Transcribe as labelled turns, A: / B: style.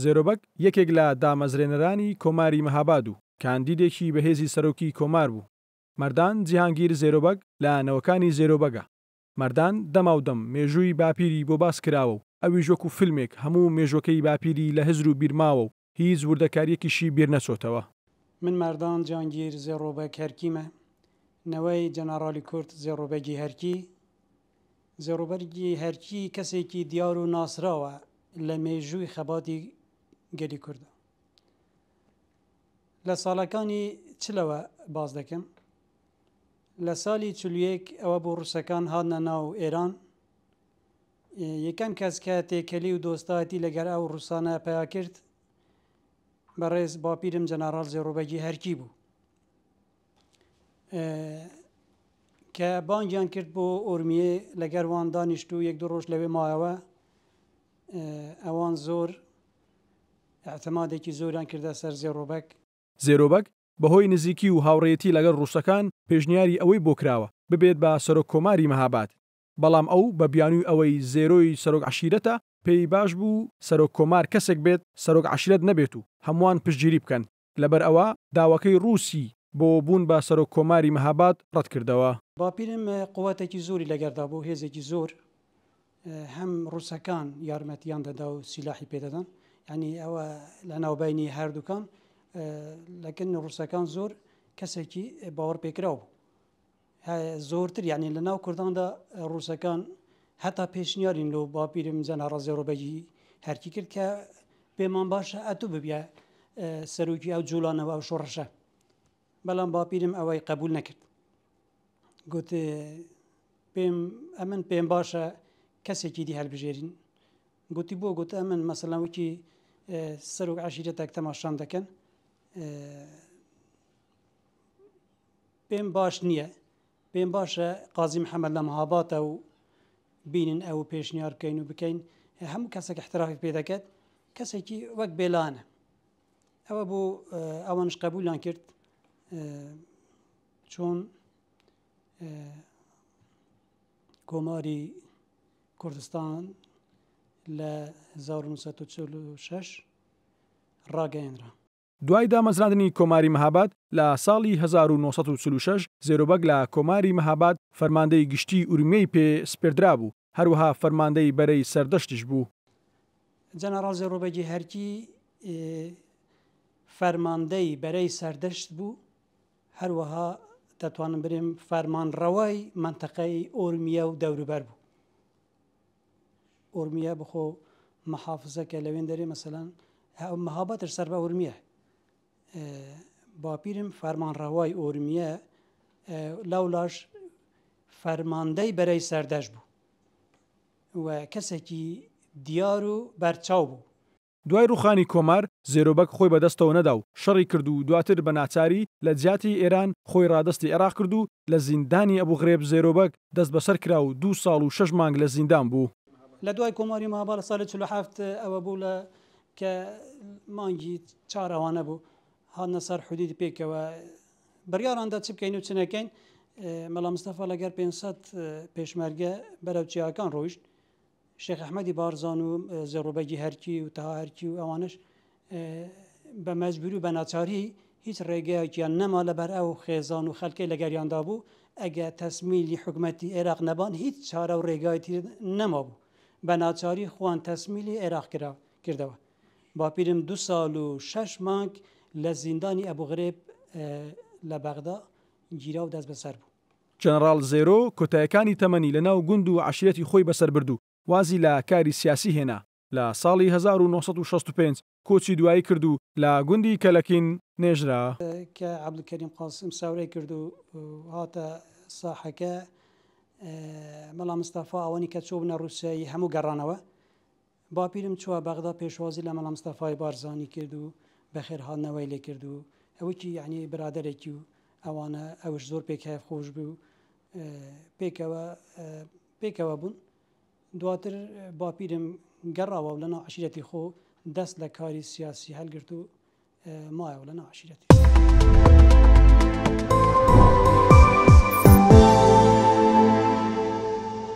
A: زێرۆبەک یەکێک لە دامەزرێنەرانی کۆماری مەهاباد و کاندیدێکی بەهێزی سەرۆکی کۆمار بوو. مەردان جیهانگیر زێرۆبەک لە نەوەکانی زێرۆبەکە. مەردان دەماودەم مێژووی باپیری بۆ باس کراوە و ئەویش وەکو فیلمێک هەموو مێژوەکەی باپیری لە هزر و بیرماوە و هیچ وردەکاریەکیشی بیر نەچۆتەوە.
B: من مەردان جیهانگیر زێڕۆبەک هەرکیمە، نەوەی جەنەڕالی کورد زێڕۆبەکی هەرکی. زێڕۆبەکی هەرکی کەسێکی دیار و ناسراوە لە مێژووی خەباتی گەلی کوردە. لە ساڵەکانی چلەوە باز دەکەم. لە ساڵی 41 ئەوە بۆ ڕووسەکان هاتنە ناو ئێران. یەکەم کەس کە تێکەلی و دۆستایەتی لەگەر ئەو ڕووسانە پیا کرد بەڕێز باپیرم جەنەڕال زێڕۆبەکی هەرکی بوو کە بانگیان کرد بۆ ئۆرمیێ لەگەر وان دانیشت و یەک دو ڕۆژ لەوێ مایەوە. ئەوان زۆر ئەعتمادێکی زۆریان کردە سەر زێڕۆبەک.
A: زێرۆبەک بەهۆی نزیکی و هاوڕێیەتی لەگەڵ ڕووسەکان پێشنیاری ئەوەی بۆ کراوە ببێت بە سەرۆک کۆماری مەهاباد. بەڵام ئەو بە بیانووی ئەوەی زێرۆی سەرۆک عەشیرەتە پێی باش بوو سەرۆک کۆمار کەسێک بێت سەرۆک عەشیرەت نەبێت و هەمووان پشتگیری بکەن. لەبەر ئەوە داواکەی ڕووسی بۆ بوون بە سەرۆک کۆماری مەهاباد ڕەت کردەوە.
B: باپیرم قووەتێکی زۆری لەگەردا بوو، هێزێکی زۆر. هەم ڕووسەکان یارمەتیان دەدا و سیلاحی پێدەدەن، یعنی ئەوە لە ناوبینی هەردووکان لەکن ڕووسەکان زۆر کەسێکی باوەڕ پێکراو بوو. زۆرتر یعنی لە ناو کورداندا ڕووسەکان هەتا پێشنیارین لۆ باپیرم جەنەڕال زێڕۆبەکی هەرکی کرد کە پێمان باشە ئەتوو ببیە سەرۆکی ئەو جوڵانەوە ئەو شۆڕەشە. بەڵام باپیرم ئەوەی قبول نەکرد. گوت ئەمن پێم باشە کەسێکی دی هەڵبژێرین. گوتی بۆ؟ گوت ئەمن مەسەڵەن وەکی سەرۆک عەشیرەتێک تەماشام دەکەن پێم باش نییە، پێم باشە قازی محەممەد لە مەهاباتە و بینن ئەو پێشنیار بکەین و بکەین هەموو کەسێک احترامی پێ دەکات کەسێکی وەک بێلانە. ئەوە بۆ ئەوانش قبولیان کرد. چۆن کۆماری کوردستان لە 1946 ڕاگەیەنرا.
A: دوای دامەزراندنی کۆماری مەهاباد لە ساڵی 1946 زێرۆبەک لە کۆماری مەهاباد فەرماندەی گشتی ئورمیەی پێ سپێردرا بوو، هەروەها فەرماندەی بەرەی سەردەشتیش بوو.
B: جەنەڕال زێڕۆبەکی هەرکی فەرماندەی بەرەی سەردەشت بوو، هەروەها دەتوانم برێم فەرمانڕەوای منتەقەی ئۆرمیە و دەوروبەر بوو. ئۆرمیە بخۆ مەحافزەکە لەوێن دەرێ مەسەلەن مەهابەتش سەر بە ئۆرمیە. باپیرم فەرمانڕەوای ئۆرمیە لەولاش فەرماندەی بەرەی سەردەشت بوو و کەسێکی دیار و بەرچاو بوو.
A: دوای ڕوخانی کۆمار زێرۆبەک خۆی بەدەستەوە نەدا و شەڕی کرد و دواتر بە ناچاری لە جیاتی ئێران خۆی ڕادستی عێراق کرد و لە زیندانی ئەبوغرێب زێرۆبەک دەست بەسەر کرا و 2 ساڵ و 6 مانگ لە زیندان بوو.
B: لە دوای کۆماری مەهاباد لە ساڵی 47 ئەوە بوو لە کە مانگی 4 ئەوانە بوو هاتنە سەر حودودی پێکەوە بڕیاراندا چ بکەین و چ نەکەین. مەڵا مستەفا لەگەر 500 پێشمەرگە بەرەو چیاکان ڕۆیشت. شێخ ئەحمەدی بارزان و زێڕۆبەکی هەرکی و تەها هەرکی و ئەوانش بە مەجبوری و بە ناچاری هیچ ڕێگەیەکیان نەما لەبەر ئەو خێزان و خەلکەی لەگەریاندا بوو. ئەگە تەسمیلی حکومەتی عێراق نەبان هیچ چارە و ڕێگایەتی نەما بوو. بە ناچاری خوان تەسمیلی عێراق کردەوە. باپیرم 2 ساڵ و 6 مانگ لە زیندانی ئەبوغرێب لە بەغدا گیرا و دەست بەسەر بوو.
A: جەنەڕال زێرۆ کۆتایەکانی تەمەنی لە ناو گوند و عەشیرەتی خۆی بەسەر برد و وازی لە کاری سیاسی هێنا. لە ساڵی 1965 کۆچی دوایی کرد و لە گوندی کەلەکین نێژرا
B: کە عەبدولکەریم قاسم ساورەی کرد و هاتە ساحەکە. مەڵا مستەفا ئەوانی کە چۆبنە ڕووسایی هەموو گەڕانەوە. باپیرم چووە بەغدا پێشوازی لە مەڵا مستەفای بارزانی کرد و بەخێر هاتنەوەی لێ کرد و ئەوەی یعنی برادێکی و ئەوانە ئەوش زۆر پێکای خۆش بوو پێکەوە بوون. دواتر باپیرم گەڕاوە و لەناو عەشیرەتی خۆ دەست لە کاری سیاسی هەڵگرت و مایەوە لەناو عەشیرەتی.